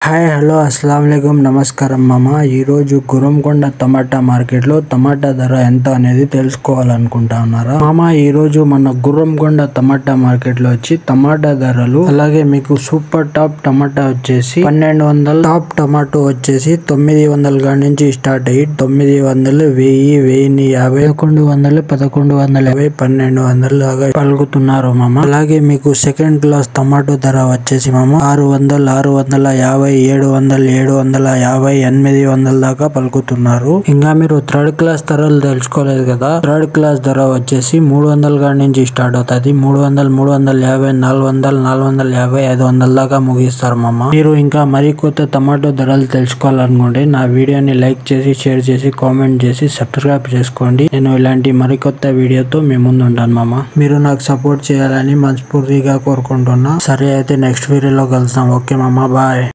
Hi hello అస్సలాము అలైకుం నమస్కారం మామ. ఈరోజు గురంకొండ టమాటా మార్కెట్లో టమాటా ధర ఎంత అనేది తెలుసుకోవాలనుకుంటా ఉన్నారా మామ? ఈరోజు మన గురంకొండ టమాటా మార్కెట్లో వచ్చి టమాటా ధరలు, అలాగే మీకు సూపర్ టాప్ టమాటా వచ్చేసి 1200, టాప్ టమాటో వచ్చేసి 900 కాడి నుంచి స్టార్ట్ అయ్యి 900, 1000, 1050, 1150, 1200 దాకా పలుకుతున్నారు మామ. అలాగే మీకు సెకండ్ క్లాస్ టమాటో ధర వచ్చేసి మామ 600, 650, 700, 750, 800 దాకా పలుకుతున్నారు. ఇంకా మీరు థర్డ్ క్లాస్ ధరలు తెలుసుకోలేదు కదా. థర్డ్ క్లాస్ ధర వచ్చేసి 300 కాడి నుంచి స్టార్ట్ అవుతుంది. 300, 350, 400, 450, 500 దాకా ముగిస్తారు మామ. మీరు ఇంకా మరి కొత్త టమాటో ధరలు తెలుసుకోవాలనుకుంటే నా వీడియోని లైక్ చేసి, షేర్ చేసి, కామెంట్ చేసి సబ్స్క్రైబ్ చేసుకోండి. నేను ఇలాంటి మరికొత్త వీడియోతో మీ ముందు ఉంటాను మామ. మీరు నాకు సపోర్ట్ చేయాలని మనస్ఫూర్తిగా కోరుకుంటున్నా. సరే అయితే నెక్స్ట్ వీడియోలో కలుద్దాం. ఓకే మామ, బాయ్.